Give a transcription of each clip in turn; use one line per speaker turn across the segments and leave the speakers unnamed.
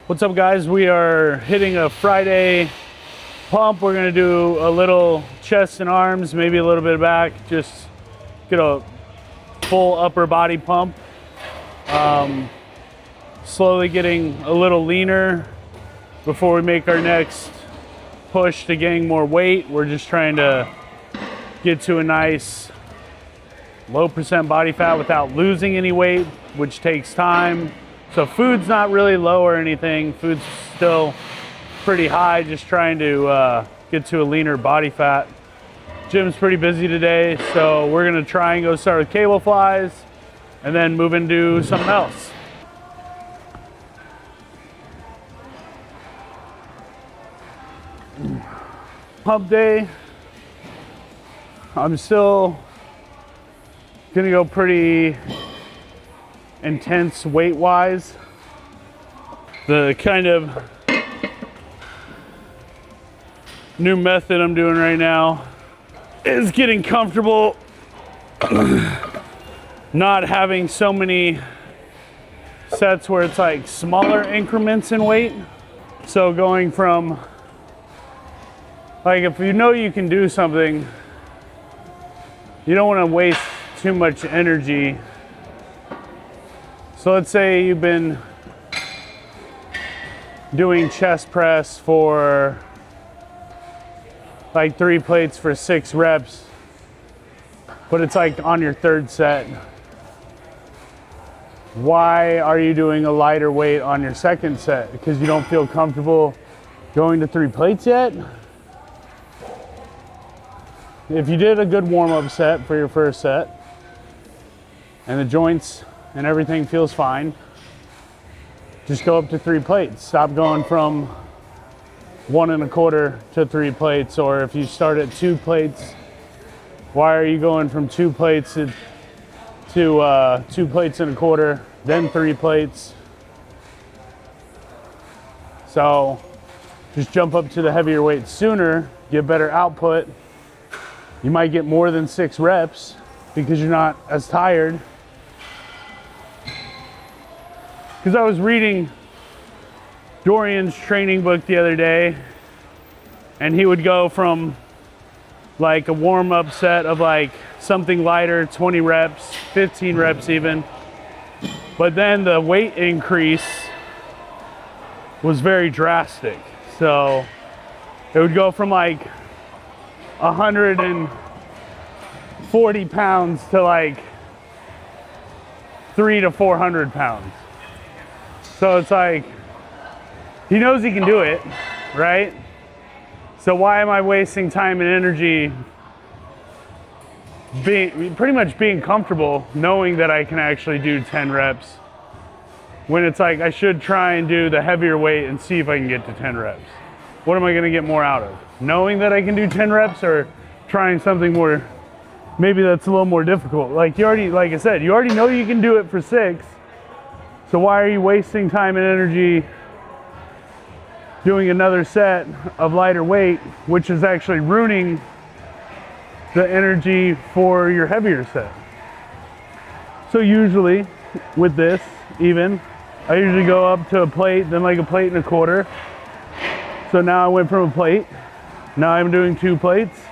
What's up, guys? We are hitting a Friday pump. We're gonna do a little chest and arms, maybe a little bit of back, just get a full upper body pump. Slowly getting a little leaner before we make our next push to gain more weight. We're just trying to get to a nice low percent body fat without losing any weight, which takes time. So food's not really low or anything. Food's still pretty high, just trying to get to a leaner body fat. Gym's pretty busy today, so we're gonna try and go start with cable flies and then move into something else. Pump day. I'm still gonna go pretty intense weight wise. The kind of new method I'm doing right now is getting comfortable not having so many sets where it's like smaller increments in weight. So going from, like, if you know you can do something, you don't want to waste too much energy. So let's say you've been doing chest press for like 3 plates for 6 reps, but it's like on your 3rd set. Why are you doing a lighter weight on your 2nd set? Because you don't feel comfortable going to 3 plates yet? If you did a good warm-up set for your 1st set and the joints and everything feels fine, just go up to 3 plates. Stop going from 1 1/4 to 3 plates. Or if you start at 2 plates, why are you going from 2 plates to 2 plates and 1/4, then 3 plates? So just jump up to the heavier weight sooner, get better output. You might get more than 6 reps because you're not as tired. Because I was reading Dorian's training book the other day, and he would go from like a warm-up set of like something lighter, 20 reps, 15 reps even. But then the weight increase was very drastic. So it would go from like 140 pounds to like 300 to 400 pounds. So it's like, he knows he can do it, right? So why am I wasting time and energy pretty much being comfortable knowing that I can actually do 10 reps when it's like I should try and do the heavier weight and see if I can get to 10 reps? What am I gonna get more out of? Knowing that I can do 10 reps or trying something more, maybe that's a little more difficult? Like I said, you already know you can do it for 6. So why are you wasting time and energy doing another set of lighter weight, which is actually ruining the energy for your heavier set? So usually with this, even, I usually go up to a plate, then like a plate and 1/4. So now I went from a plate, now I'm doing 2 plates.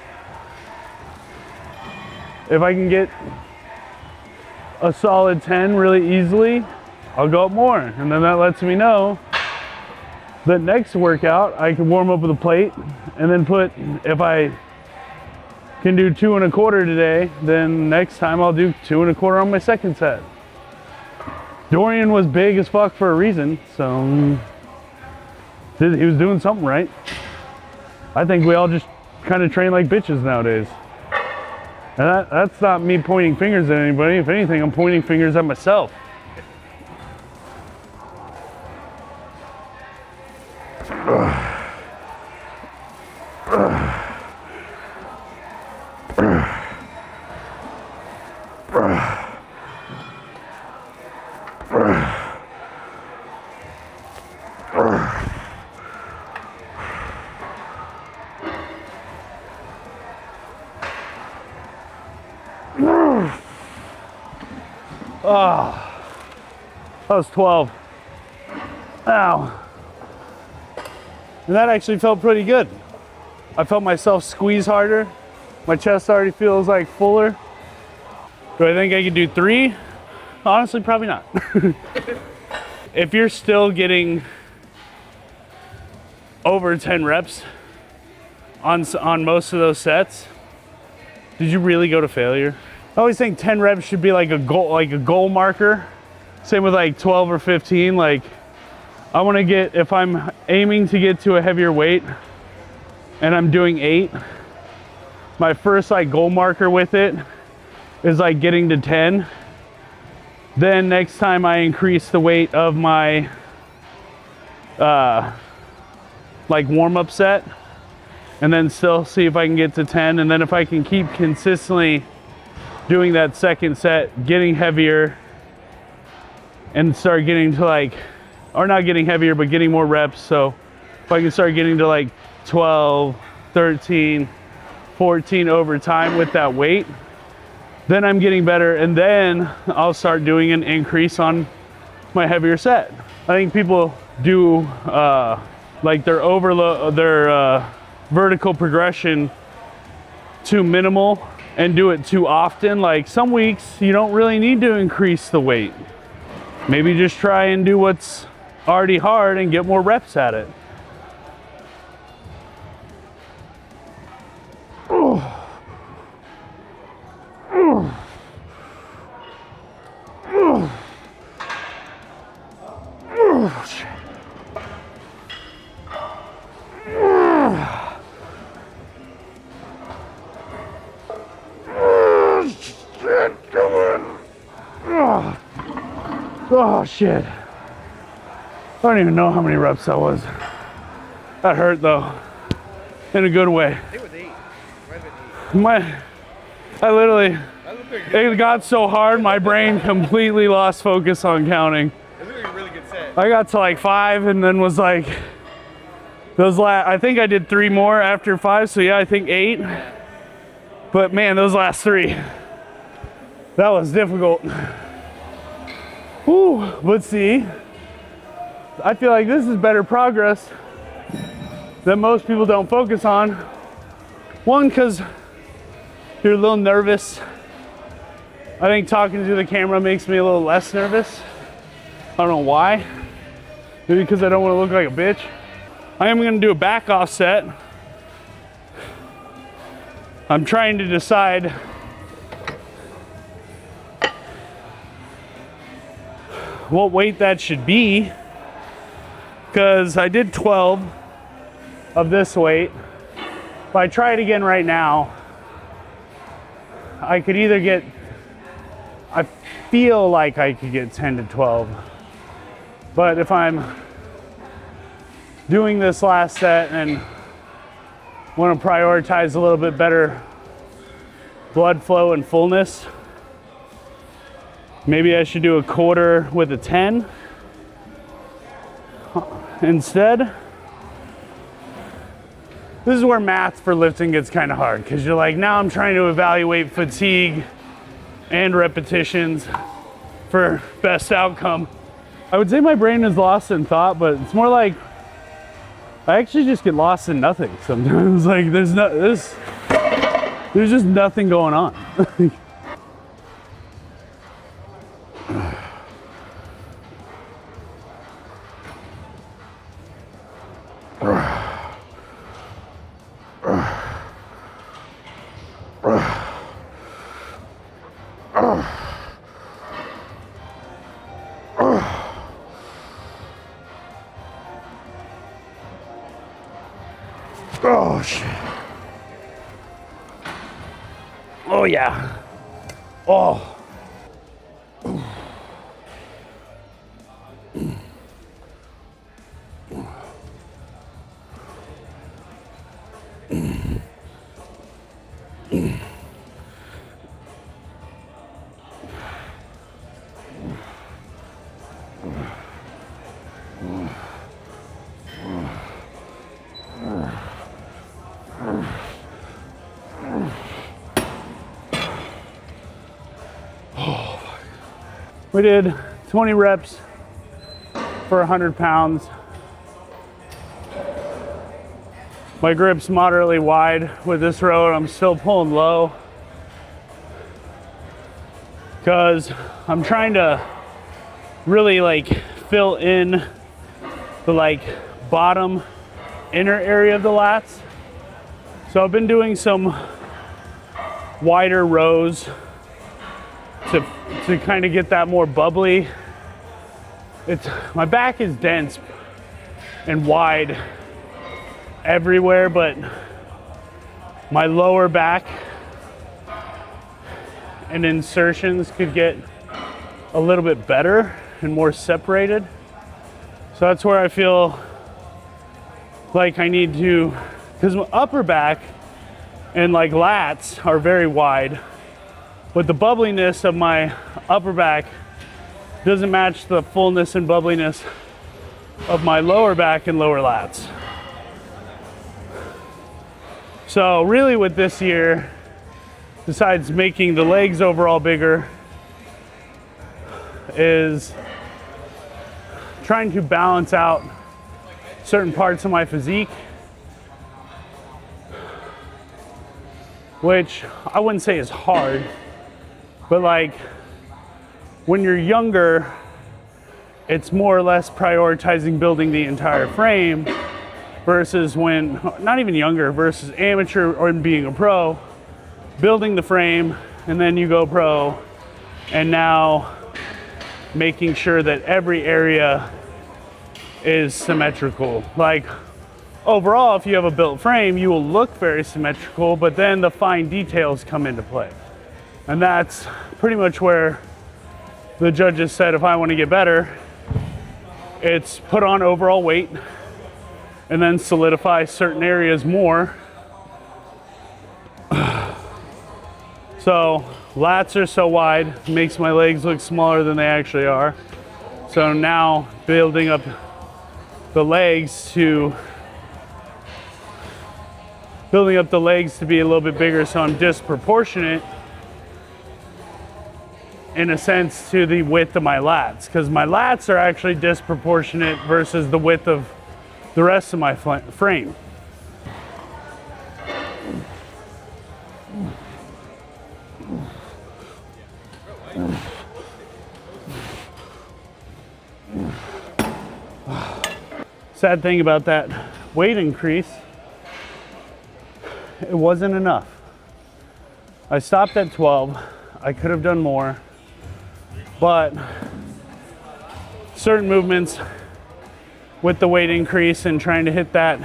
If I can get a solid 10 really easily, I'll go up more. And then that lets me know that next workout I can warm up with a plate and then if I can do 2 1/4 today, then next time I'll do 2 1/4 on my 2nd set. Dorian was big as fuck for a reason, so he was doing something right. I think we all just kind of train like bitches nowadays. And that's not me pointing fingers at anybody. If anything, I'm pointing fingers at myself. Oh, that was 12. Ow. And that actually felt pretty good. I felt myself squeeze harder. My chest already feels like fuller. Do I think I could do 3? Honestly, probably not. If you're still getting over 10 reps on most of those sets, did you really go to failure? I always think 10 reps should be like a goal marker. Same with like 12 or 15. Like, I want to get, if I'm aiming to get to a heavier weight and I'm doing 8, my first like goal marker with it is like getting to 10. Then next time I increase the weight of my like warm-up set, and then still see if I can get to 10. And then if I can keep consistently doing that second set, getting heavier, and start getting to like, or not getting heavier, but getting more reps. So if I can start getting to like 12, 13, 14 over time with that weight, then I'm getting better. And then I'll start doing an increase on my heavier set. I think people do like their vertical progression too minimal and do it too often. Like some weeks you don't really need to increase the weight. Maybe just try and do what's already hard and get more reps at it. Oh shit. I don't even know how many reps that was. That hurt though. In a good way.
I think it was 8. It might have been 8.
I literally, it got so hard my brain completely lost focus on counting.
It was a really good set.
I got to like 5 and then was like, I think I did 3 more after 5, so yeah, I think 8. But man, those last 3, that was difficult. Whew, but see, I feel like this is better progress that most people don't focus on. One, because you're a little nervous. I think talking to the camera makes me a little less nervous. I don't know why. Maybe because I don't want to look like a bitch. I am going to do a back off set. I'm trying to decide what weight that should be, because I did 12 of this weight. If I try it again right now, I could either get, I feel like I could get 10 to 12, but if I'm doing this last set and want to prioritize a little bit better blood flow and fullness, maybe I should do a quarter with a 10 instead. This is where math for lifting gets kind of hard, because you're like, now I'm trying to evaluate fatigue and repetitions for best outcome. I would say my brain is lost in thought, but it's more like I actually just get lost in nothing sometimes. Like there's just nothing going on. Oh shit. Oh yeah. Oh. We did 20 reps for 100 pounds. My grip's moderately wide with this row, and I'm still pulling low because I'm trying to really like fill in the like bottom inner area of the lats. So I've been doing some wider rows to kind of get that more bubbly. My back is dense and wide everywhere, but my lower back and insertions could get a little bit better and more separated. So that's where I feel like I need to, because my upper back and like lats are very wide, but the bubbliness of my upper back doesn't match the fullness and bubbliness of my lower back and lower lats. So really with this year, besides making the legs overall bigger, is trying to balance out certain parts of my physique, which I wouldn't say is hard, but like when you're younger, it's more or less prioritizing building the entire frame versus when, not even younger, versus amateur or being a pro, building the frame and then you go pro, and now making sure that every area is symmetrical. Like overall, if you have a built frame, you will look very symmetrical, but then the fine details come into play. And that's pretty much where the judges said if I want to get better, it's put on overall weight and then solidify certain areas more. So lats are so wide, makes my legs look smaller than they actually are. So now building up the legs to be a little bit bigger, so I'm disproportionate in a sense to the width of my lats, because my lats are actually disproportionate versus the width of the rest of my frame. Sad thing about that weight increase, it wasn't enough. I stopped at 12. I could have done more, but certain movements with the weight increase and trying to hit that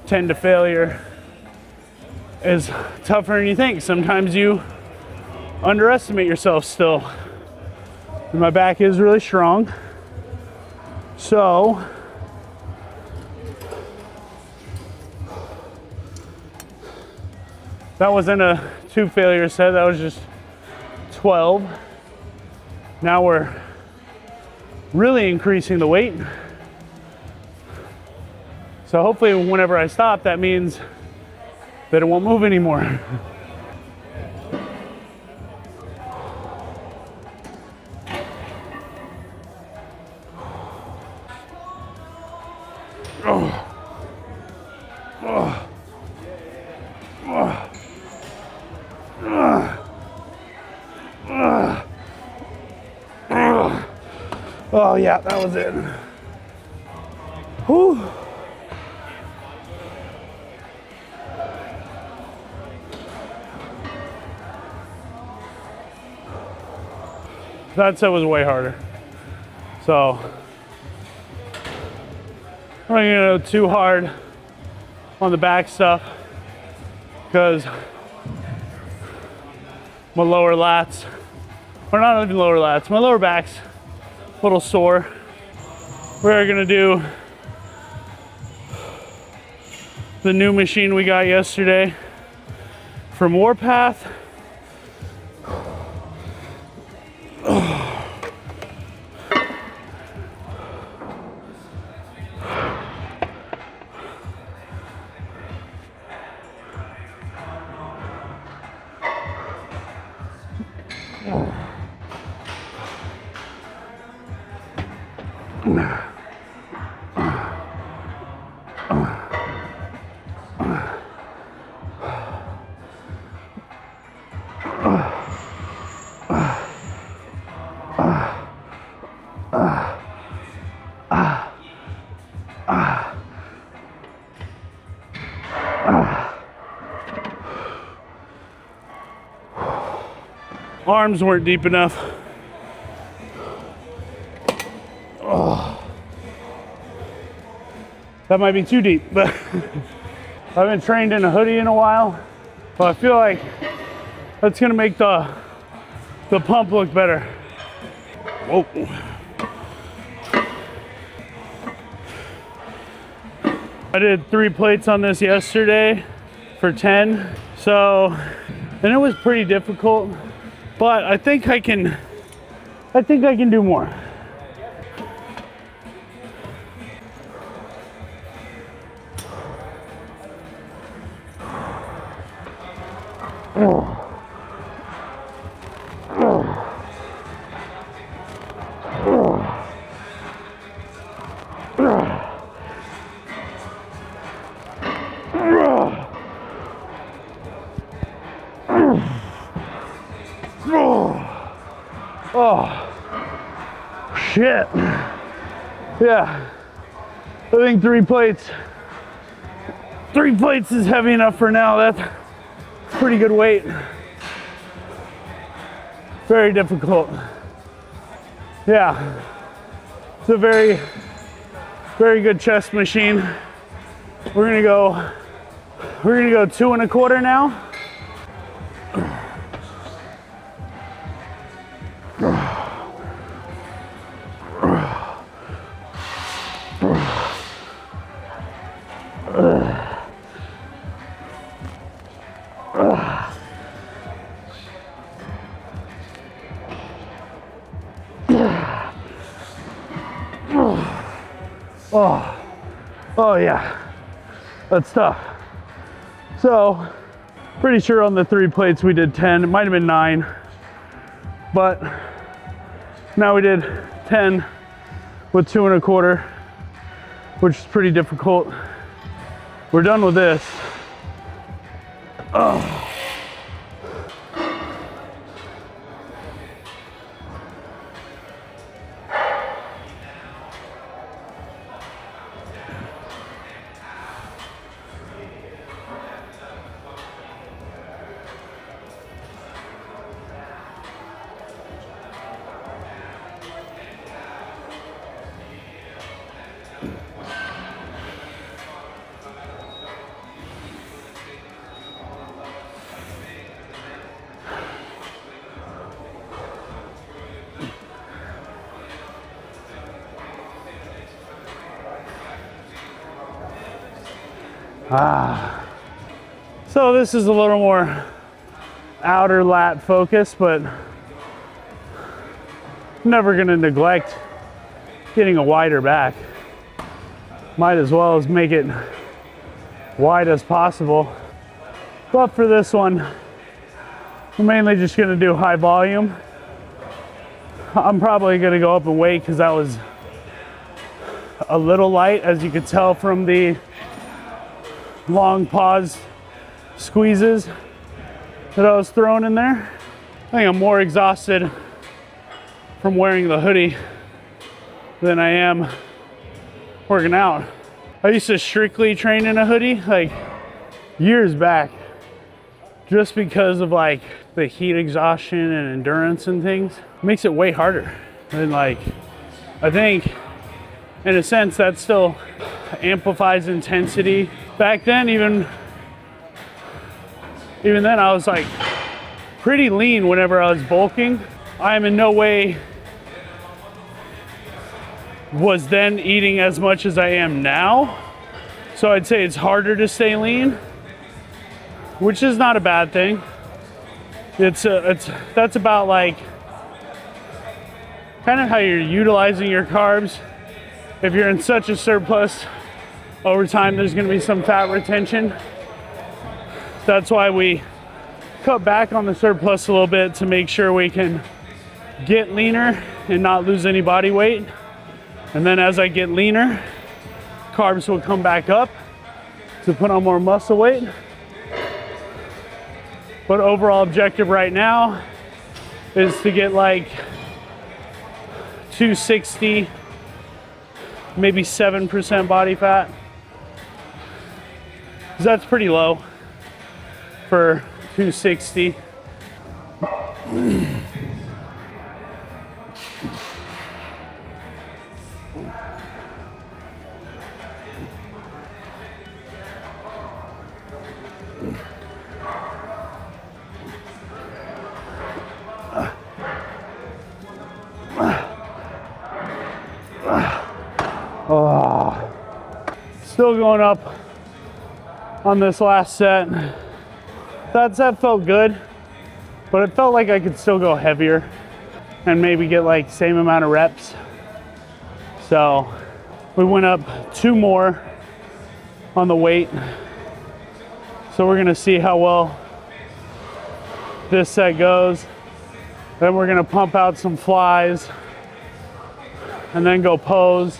10 to failure is tougher than you think. Sometimes you underestimate yourself still. And my back is really strong. So that wasn't a 2 failure set, that was just 12. Now we're really increasing the weight. So hopefully whenever I stop, that means that it won't move anymore. Oh yeah, that was it. Whew. That set was way harder. So I'm not gonna go too hard on the back stuff because my lower lats, or not even lower lats, my lower back's a little sore. We're gonna do the new machine we got yesterday from Warpath. arms weren't deep enough. Oh. That might be too deep, but I haven't trained in a hoodie in a while, but I feel like that's gonna make the pump look better. Whoa. I did 3 plates on this yesterday for 10, and it was pretty difficult, but I think I can do more. Oh, shit. Yeah, I think 3 plates is heavy enough for now. That's pretty good weight. Very difficult. Yeah, it's a very, very good chest machine. We're gonna go 2 1/4 now. Oh yeah, that's tough. So, pretty sure on the 3 plates we did 10. It might have been 9, but now we did 10 with 2 1/4, which is pretty difficult. We're done with this. Oh. So this is a little more outer lat focus, but never gonna neglect getting a wider back. Might as well as make it wide as possible. But for this one, we're mainly just gonna do high volume. I'm probably gonna go up in weight because that was a little light, as you could tell from the long pause squeezes that I was throwing in there. I think I'm more exhausted from wearing the hoodie than I am working out. I used to strictly train in a hoodie like years back, just because of like the heat exhaustion and endurance and things. It makes it way harder. And like, I think in a sense that still amplifies intensity. Back then, even then I was like pretty lean whenever I was bulking. I am in no way was then eating as much as I am now. So I'd say it's harder to stay lean, which is not a bad thing. That's about like kind of how you're utilizing your carbs. If you're in such a surplus, over time there's going to be some fat retention. That's why we cut back on the surplus a little bit to make sure we can get leaner and not lose any body weight. And then as I get leaner, carbs will come back up to put on more muscle weight. But overall objective right now is to get like 260, maybe 7% body fat. 'Cause that's pretty low for 260. Oh, still going up on this last set. That set felt good, but it felt like I could still go heavier and maybe get like same amount of reps. So we went up 2 more on the weight. So we're gonna see how well this set goes. Then we're gonna pump out some flies and then go pose.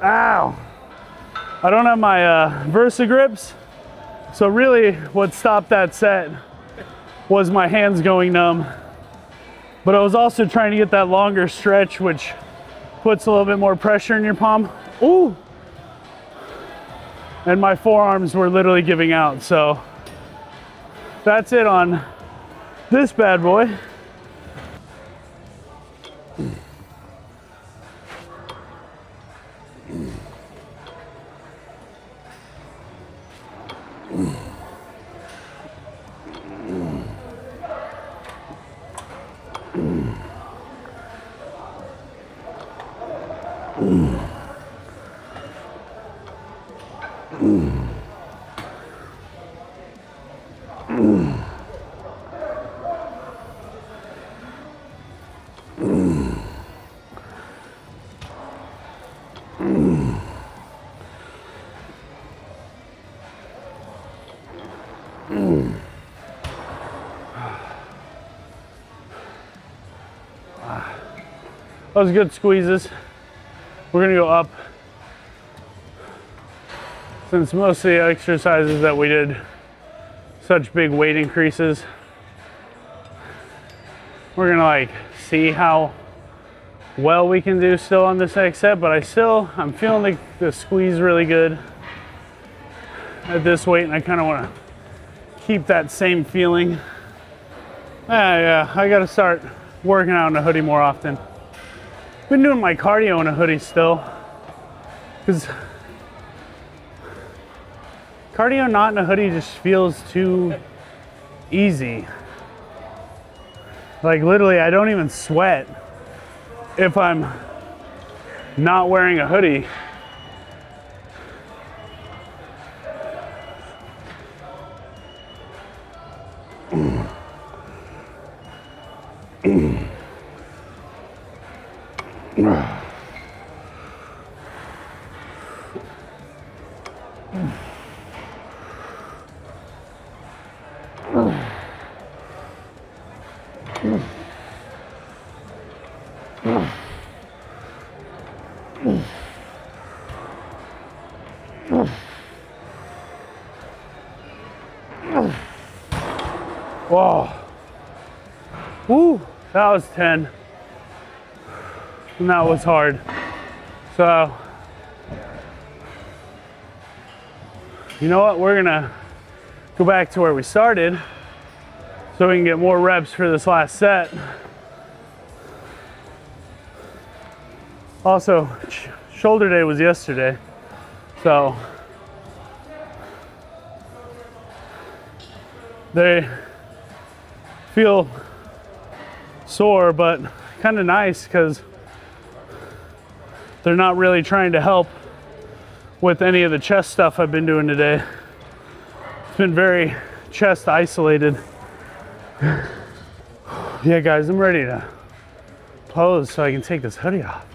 Ow. I don't have my Versa grips, so really what stopped that set was my hands going numb. But I was also trying to get that longer stretch, which puts a little bit more pressure in your palm. Ooh. And my forearms were literally giving out, so that's it on this bad boy. Those good squeezes. We're gonna go up. Since most of the exercises that we did such big weight increases, we're gonna like see how well we can do still on this next set, but I'm feeling like the squeeze really good at this weight, and I kind of want to keep that same feeling. Yeah, I gotta start working out in a hoodie more often. Been doing my cardio in a hoodie still, because cardio not in a hoodie just feels too easy. Like literally, I don't even sweat if I'm not wearing a hoodie. Whoa. Woo, that was 10. And that was hard. So, you know what? We're gonna go back to where we started so we can get more reps for this last set. Also, shoulder day was yesterday, so they feel sore, but kind of nice because they're not really trying to help with any of the chest stuff I've been doing today. It's been very chest isolated. Yeah, guys, I'm ready to pose so I can take this hoodie off.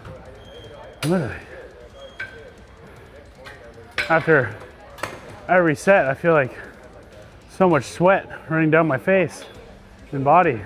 Literally. After every set, I feel like so much sweat running down my face and body.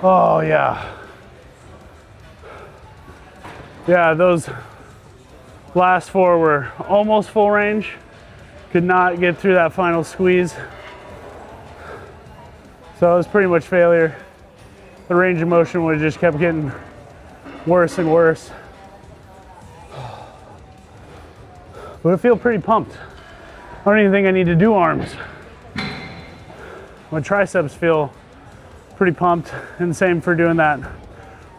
Oh yeah. Yeah, those last 4 were almost full range. Could not get through that final squeeze. So it was pretty much failure. The range of motion would have just kept getting worse and worse. But I feel pretty pumped. I don't even think I need to do arms. My triceps feel pretty pumped, and same for doing that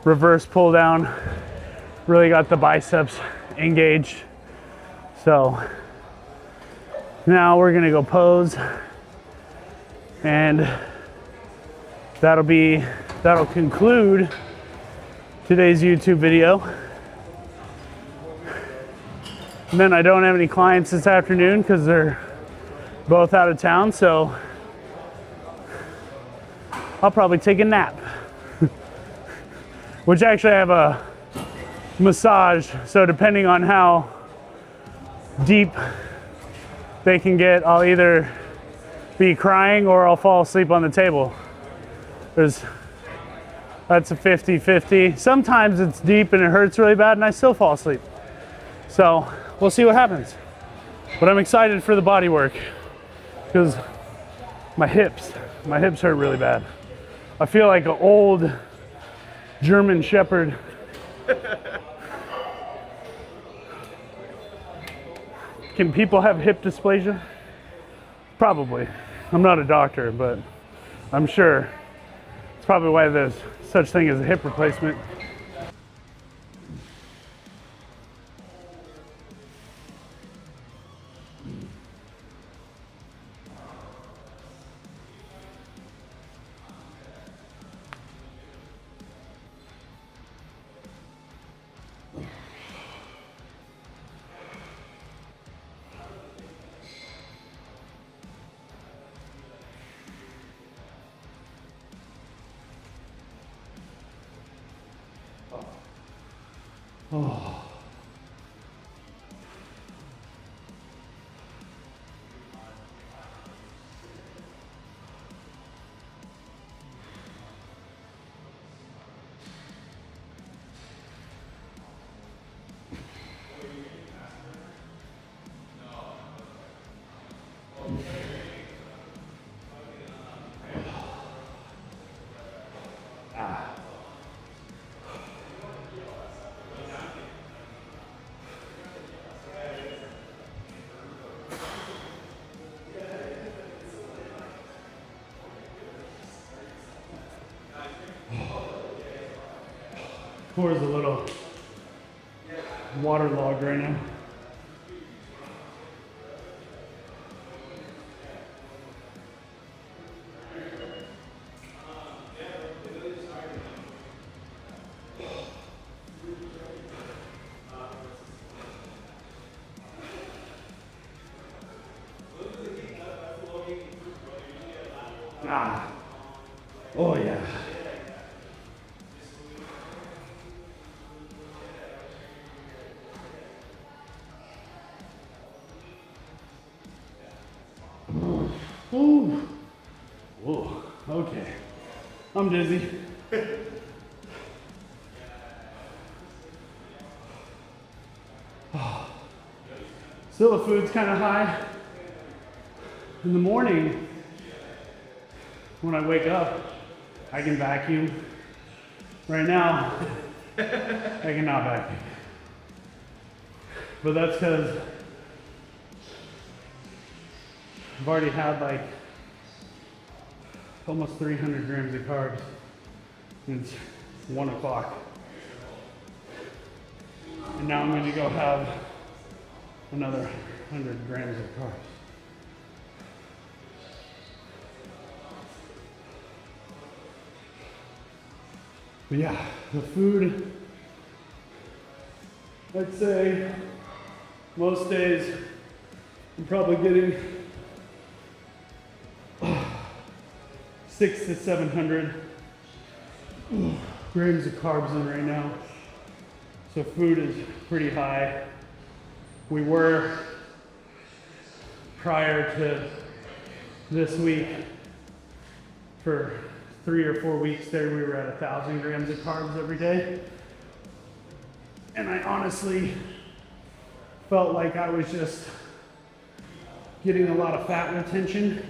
reverse pull down. Really got the biceps engaged. So now we're gonna go pose, and that'll conclude today's YouTube video. And then I don't have any clients this afternoon because they're both out of town, so I'll probably take a nap. Which actually I have a massage, so depending on how deep they can get, I'll either be crying or I'll fall asleep on the table. That's a 50-50. Sometimes it's deep and it hurts really bad and I still fall asleep. So we'll see what happens. But I'm excited for the body work because my hips hurt really bad. I feel like an old German Shepherd. Can people have hip dysplasia? Probably. I'm not a doctor, but I'm sure it's probably why there's such thing as a hip replacement. Oh. Core is a little waterlogged right now. Ah. Oh yeah. Ooh. Whoa. Okay. I'm dizzy. Still the food's kind of high. In the morning, when I wake up, I can vacuum. Right now, I cannot vacuum. But that's because I've already had like almost 300 grams of carbs. And it's 1 o'clock. And now I'm gonna go have another 100 grams of carbs. But yeah, the food, I'd say most days I'm probably getting 600 to 700 grams of carbs in right now. So food is pretty high. We were, prior to this week, for 3 or 4 weeks there, we were at 1,000 grams of carbs every day. And I honestly felt like I was just getting a lot of fat retention.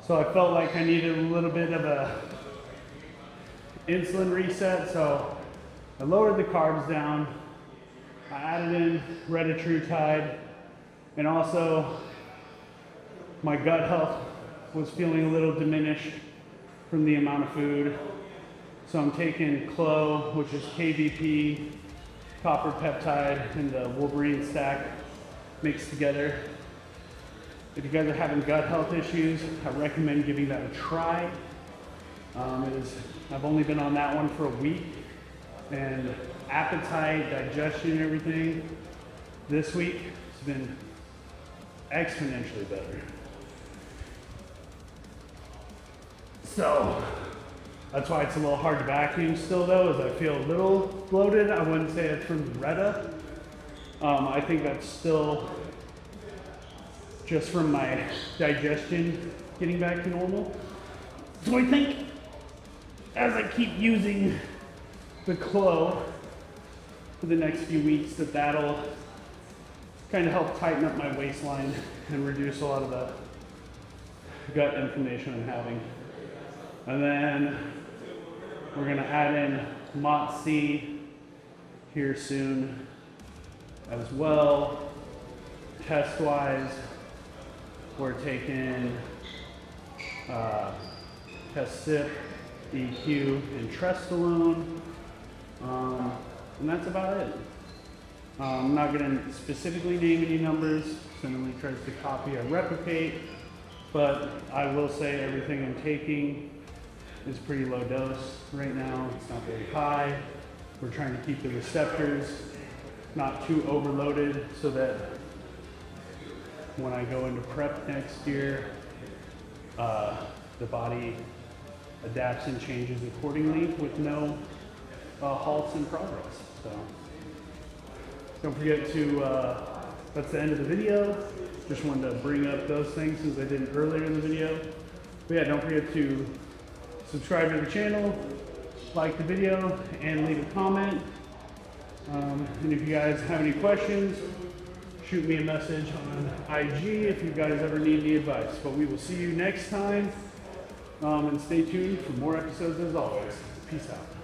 So I felt like I needed a little bit of a insulin reset. So I lowered the carbs down. I added in retatrutide, and also my gut health was feeling a little diminished from the amount of food. So I'm taking Clo, which is KVP, copper peptide, and the Wolverine stack mixed together. If you guys are having gut health issues, I recommend giving that a try. I've only been on that one for a week, and appetite, digestion, everything this week has been exponentially better. So that's why it's a little hard to vacuum still though, as I feel a little bloated. I wouldn't say it's from the Retta. I think that's still just from my digestion getting back to normal. So I think as I keep using the Clo for the next few weeks, that'll kind of help tighten up my waistline and reduce a lot of the gut inflammation I'm having. And then we're gonna add in MOTS-C here soon as well. Test-wise, we're taking Test-Sip, EQ, and Trestolone. And that's about it. I'm not gonna specifically name any numbers, so nobody tries to copy or replicate, but I will say everything I'm taking is pretty low dose right now. It's not very high. We're trying to keep the receptors not too overloaded so that when I go into prep next year, the body adapts and changes accordingly with no halts in progress. So don't forget to, that's the end of the video. Just wanted to bring up those things since I didn't earlier in the video. But yeah, don't forget to subscribe to the channel, like the video, and leave a comment. And if you guys have any questions, shoot me a message on IG if you guys ever need any advice. But we will see you next time. And stay tuned for more episodes as always. Peace out.